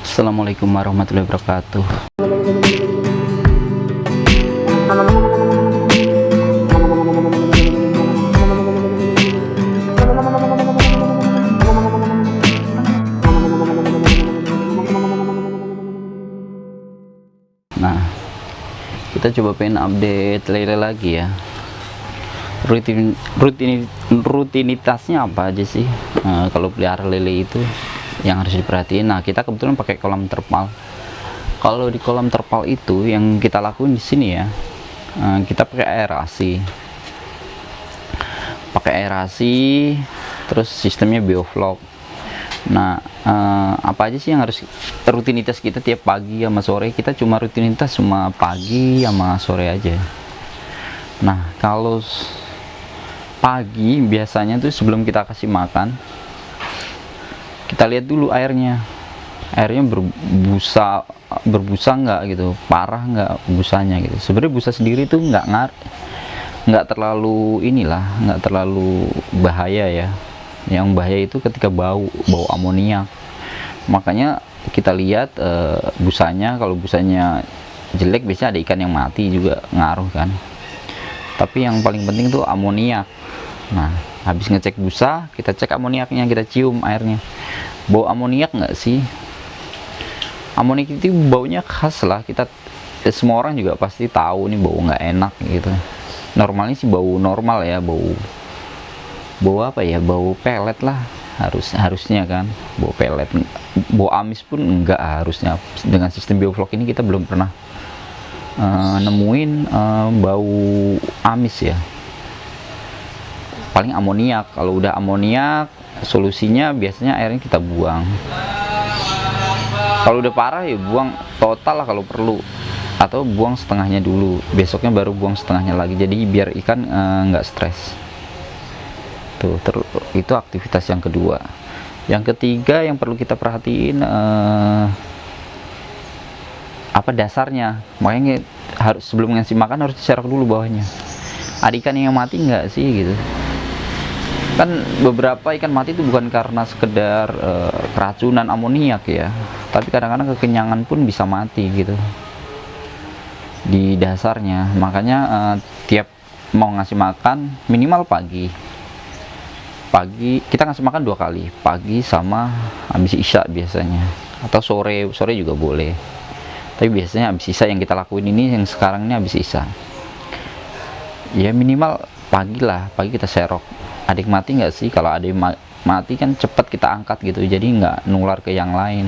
Assalamualaikum warahmatullahi wabarakatuh. Nah, kita coba pengen update lele lagi ya. Rutinitasnya apa aja sih kalau pelihara lele itu yang harus diperhatiin. Nah, kita kebetulan pakai kolam terpal. Kalau di kolam terpal itu yang kita lakuin di sini ya, kita pakai aerasi, terus sistemnya bioflok. Nah, apa aja sih yang harus rutinitas kita tiap pagi sama sore? Kita cuma rutinitas cuma pagi sama sore aja. Nah, kalau pagi biasanya tuh sebelum kita kasih makan, kita lihat dulu airnya berbusa nggak gitu, parah nggak busanya gitu. Sebenarnya busa sendiri tuh nggak terlalu nggak terlalu bahaya ya. Yang bahaya itu ketika bau amoniak. Makanya kita lihat busanya, kalau busanya jelek biasanya ada ikan yang mati juga ngaruh kan. Tapi yang paling penting tuh amoniak. Nah, habis ngecek busa, kita cek amoniaknya, kita cium airnya. Bau amoniak nggak sih? Amoniak itu baunya khas lah, semua orang juga pasti tahu nih bau nggak enak gitu. Normalnya sih bau normal ya, bau apa ya, bau pelet lah harusnya kan, bau pelet. Bau amis pun enggak harusnya. Dengan sistem bioflok ini kita belum pernah nemuin bau amis ya. Paling amoniak. Kalau udah amoniak, solusinya biasanya airnya kita buang. Kalau udah parah ya buang total lah kalau perlu, atau buang setengahnya dulu, besoknya baru buang setengahnya lagi, jadi biar ikan nggak stres. Itu aktivitas yang kedua. Yang ketiga yang perlu kita perhatiin apa dasarnya. Makanya harus sebelum ngasih makan harus diserok dulu bawahnya. Ada ikan yang mati nggak sih gitu. Kan beberapa ikan mati itu bukan karena sekedar keracunan amoniak ya, tapi kadang-kadang kekenyangan pun bisa mati gitu di dasarnya. Makanya tiap mau ngasih makan minimal pagi kita ngasih makan 2 kali, pagi sama habis isya biasanya, atau sore juga boleh, tapi biasanya habis isya yang kita lakuin ini. Yang sekarang ini habis isya ya, minimal pagi lah, pagi kita serok. Adik mati nggak sih? Kalau ada mati kan cepat kita angkat gitu, jadi nggak nular ke yang lain.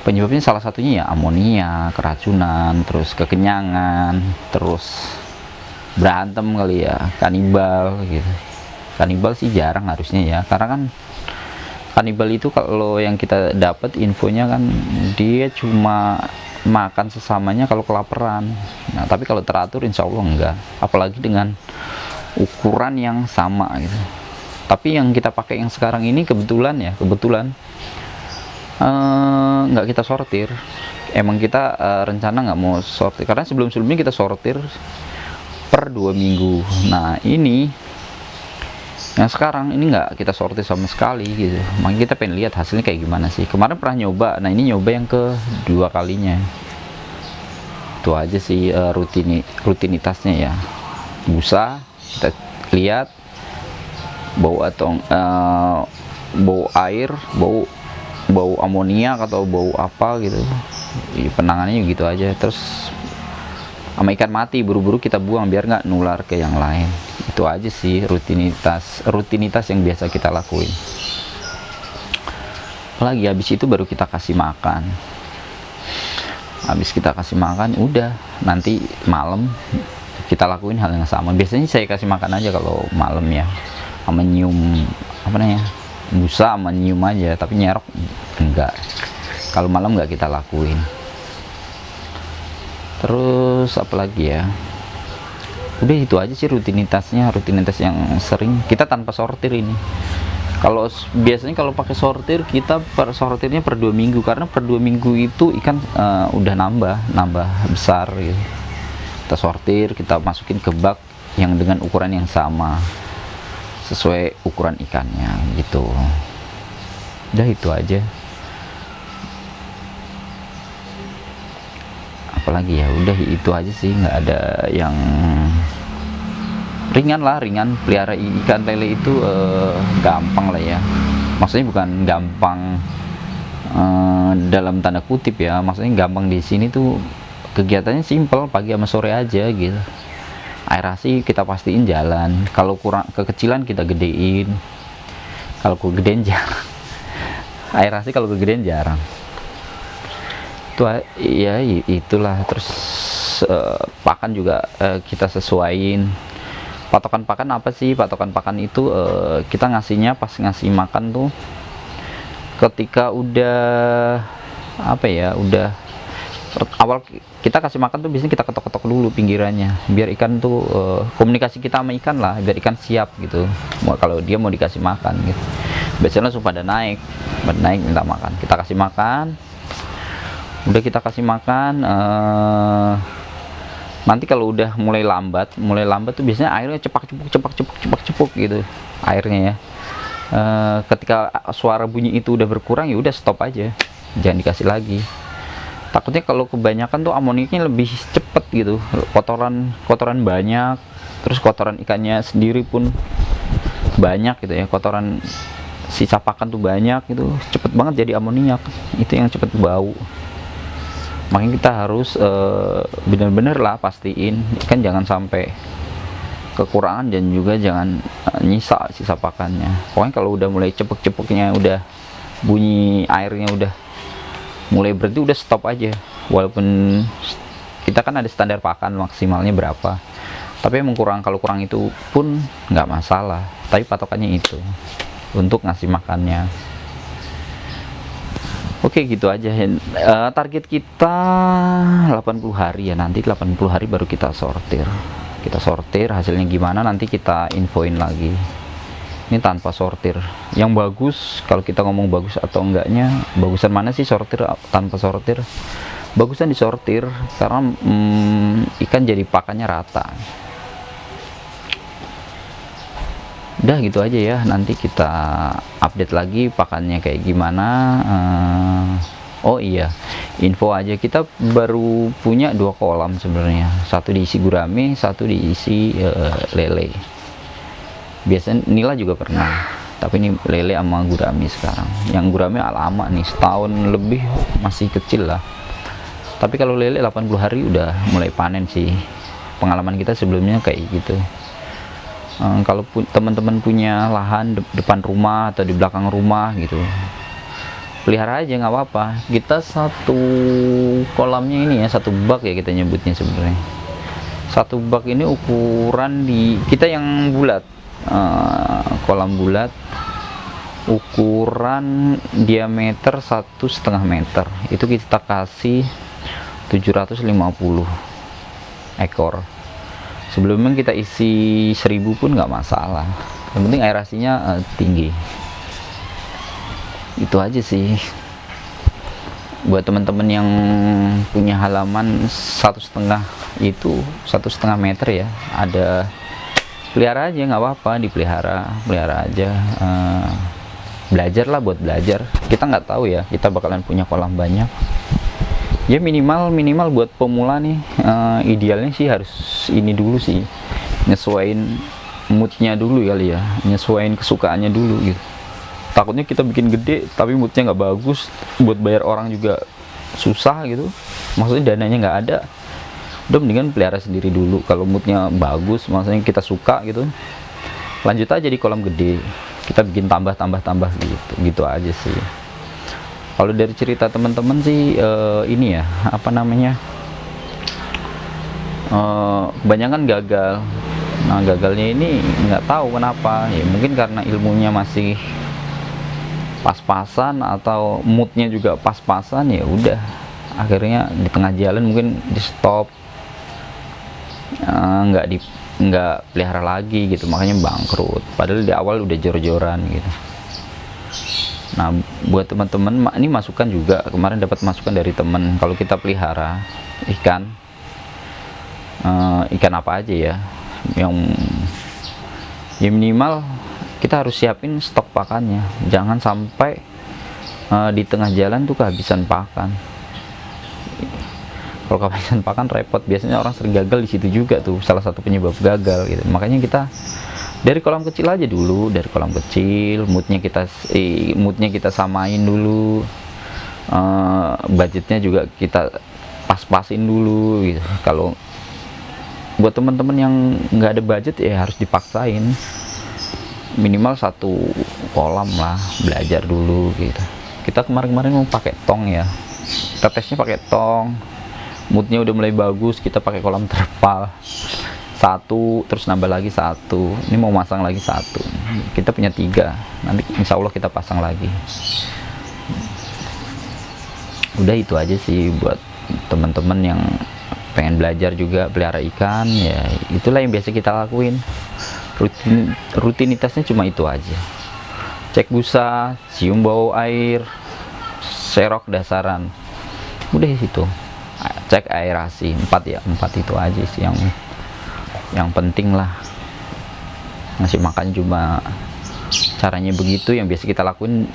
Penyebabnya salah satunya ya amonia, keracunan, terus kekenyangan, terus berantem kali ya, kanibal gitu. Kanibal sih jarang harusnya ya, karena kan kanibal itu kalau yang kita dapat infonya kan dia cuma makan sesamanya kalau kelaparan. Nah, tapi kalau teratur insya Allah enggak, apalagi dengan ukuran yang sama gitu. Tapi yang kita pakai yang sekarang ini kebetulan nggak kita sortir. Emang kita rencana nggak mau sortir, karena sebelumnya kita sortir per 2 minggu. Nah, ini yang sekarang ini nggak kita sortir sama sekali gitu. Makanya kita pengen lihat hasilnya kayak gimana sih. Kemarin pernah nyoba, nah ini nyoba yang kedua kalinya. Itu aja sih rutinitasnya ya. Busa kita lihat, bau atau bau air, bau amoniak atau bau apa gitu. Penanganannya gitu aja. Terus sama ikan mati buru-buru kita buang biar nggak nular ke yang lain. Itu aja sih rutinitas yang biasa kita lakuin. Lagi habis itu baru kita kasih makan. Habis kita kasih makan udah, nanti malam kita lakuin hal yang sama. Biasanya saya kasih makan aja kalau malam ya, sama nyium busa sama nyium aja, tapi nyerok enggak. Kalau malam nggak kita lakuin. Terus apalagi ya, udah itu aja sih rutinitas yang sering kita tanpa sortir ini. Kalau biasanya kalau pakai sortir kita sortirnya per 2 minggu, karena per 2 minggu itu ikan udah nambah besar gitu. Kita sortir, kita masukin ke bak yang dengan ukuran yang sama sesuai ukuran ikannya gitu. Udah itu aja. apalagi ya, udah itu aja sih, nggak ada yang ringan lah. Ringan pelihara ikan lele itu gampang lah ya, maksudnya bukan gampang dalam tanda kutip ya, maksudnya gampang di sini tuh kegiatannya simple, pagi sama sore aja gitu. Aerasi kita pastiin jalan, kalau kurang kekecilan kita gedein, kalau kegedean jarang. Aerasi kalau kegedean jarang itu ya, itulah. Terus pakan juga kita sesuaiin. Patokan pakan apa sih? Patokan pakan itu kita ngasihnya pas ngasih makan tuh ketika udah apa ya, udah awal kita kasih makan tuh biasanya kita ketok-ketok dulu pinggirannya, biar ikan tuh komunikasi kita sama ikan lah, biar ikan siap gitu kalau dia mau dikasih makan gitu. Biasanya langsung pada naik minta makan, kita kasih makan. Udah kita kasih makan, nanti kalau udah mulai lambat tuh biasanya airnya cepak cepuk gitu airnya ya. Ketika suara bunyi itu udah berkurang, ya udah stop aja, jangan dikasih lagi. Takutnya kalau kebanyakan tuh amoniknya lebih cepet gitu, kotoran banyak, terus kotoran ikannya sendiri pun banyak gitu ya, kotoran sisa pakan tuh banyak, itu cepet banget jadi amoniak, itu yang cepet bau. Makanya kita harus bener-bener lah pastiin ikan jangan sampai kekurangan, dan juga jangan nyisa sisa pakannya. Pokoknya kalau udah mulai cepuk-cepuknya, udah bunyi airnya udah mulai berhenti, udah stop aja. Walaupun kita kan ada standar pakan maksimalnya berapa, tapi emang kalau kurang itu pun nggak masalah, tapi patokannya itu untuk ngasih makannya. Oke, gitu aja. Target kita 80 hari ya, nanti 80 hari baru kita sortir. Hasilnya gimana nanti kita infoin lagi. Ini tanpa sortir yang bagus. Kalau kita ngomong bagus atau enggaknya, bagusan mana sih sortir tanpa sortir? Bagusan disortir, karena ikan jadi pakannya rata. Udah gitu aja ya, nanti kita update lagi pakannya kayak gimana. Oh iya, info aja, kita baru punya 2 kolam sebenarnya, satu diisi gurame, satu diisi lele. Biasanya nila juga pernah, tapi ini lele sama gurame sekarang. Yang gurame lama nih, setahun lebih, masih kecil lah. Tapi kalau lele 80 hari udah mulai panen sih, pengalaman kita sebelumnya kayak gitu. Kalau teman-teman punya lahan depan rumah atau di belakang rumah gitu, pelihara aja nggak apa-apa. Kita satu kolamnya ini ya, satu bak ya kita nyebutnya sebenarnya. Satu bak ini ukuran kita yang bulat, kolam bulat, ukuran diameter 1,5 meter. Itu kita kasih 750 ekor. Sebelumnya kita isi 1000 pun nggak masalah, yang penting aerasinya tinggi. Itu aja sih. Buat teman-teman yang punya halaman 1,5 meter ya, ada, pelihara aja nggak apa-apa, pelihara aja. Belajar lah, buat belajar. Kita nggak tahu ya, kita bakalan punya kolam banyak ya. Minimal buat pemula nih, idealnya sih harus ini dulu sih, nyesuaiin moodnya dulu kali ya, nyesuaiin kesukaannya dulu gitu. Takutnya kita bikin gede tapi moodnya nggak bagus, buat bayar orang juga susah gitu, maksudnya dananya nggak ada. Udah mendingan pelihara sendiri dulu. Kalau moodnya bagus, maksudnya kita suka gitu, lanjut aja di kolam gede, kita bikin tambah gitu aja sih. Kalau dari cerita teman-teman sih ini ya, apa namanya, kebanyakan gagal. Nah, gagalnya ini nggak tahu kenapa ya, mungkin karena ilmunya masih pas-pasan atau moodnya juga pas-pasan, ya udah akhirnya di tengah jalan mungkin di stop, nggak pelihara lagi gitu, makanya bangkrut, padahal di awal udah jor-joran gitu. Nah, buat teman-teman ini masukan juga, kemarin dapat masukan dari temen, kalau kita pelihara ikan apa aja ya, yang ya minimal kita harus siapin stok pakannya, jangan sampai di tengah jalan tuh kehabisan pakan. Kalau kehabisan pakan repot, biasanya orang sering gagal di situ juga tuh, salah satu penyebab gagal gitu. Makanya kita dari kolam kecil aja dulu, dari kolam kecil, moodnya kita samain dulu, budgetnya juga kita pas-pasin dulu gitu. Kalau buat teman-teman yang nggak ada budget ya harus dipaksain, minimal satu kolam lah, belajar dulu gitu. Kita kemarin-kemarin mau pakai tong ya, kita tesnya pakai tong, moodnya udah mulai bagus, kita pakai kolam terpal satu, terus nambah lagi satu, ini mau masang lagi satu, kita punya 3, nanti insya Allah kita pasang lagi. Udah itu aja sih buat teman-teman yang pengen belajar juga pelihara ikan ya, itulah yang biasa kita lakuin. Rutinitasnya cuma itu aja, cek busa, cium bau air, serok dasaran, udah itu, cek aerasi, 4 itu aja sih yang penting lah. Ngasih makan cuma caranya begitu yang biasa kita lakuin,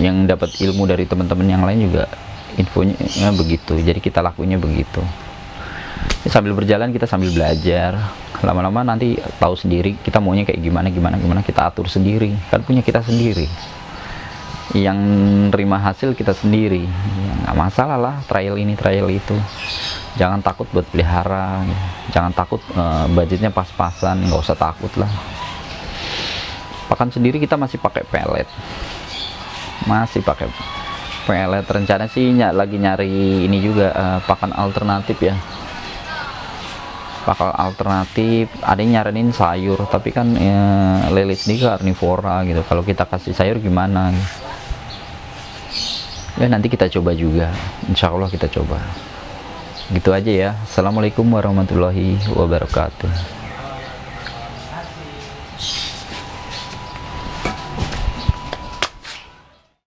yang dapat ilmu dari teman-teman yang lain juga infonya begitu, jadi kita lakuinnya begitu. Sambil berjalan kita sambil belajar, lama-lama nanti tahu sendiri kita maunya kayak gimana, kita atur sendiri, kan punya kita sendiri, yang terima hasil kita sendiri ya, nggak masalah lah, trial ini trial itu. Jangan takut buat pelihara, jangan takut budgetnya pas-pasan, nggak usah takut lah. Pakan sendiri kita masih pakai pelet, rencana sih lagi nyari ini juga, pakan alternatif ya. Pakan alternatif, ada yang nyaranin sayur, tapi kan lele sendiri karnivora gitu, kalau kita kasih sayur gimana ya, nanti kita coba juga, insya Allah kita coba. Gitu aja ya. Assalamualaikum warahmatullahi wabarakatuh.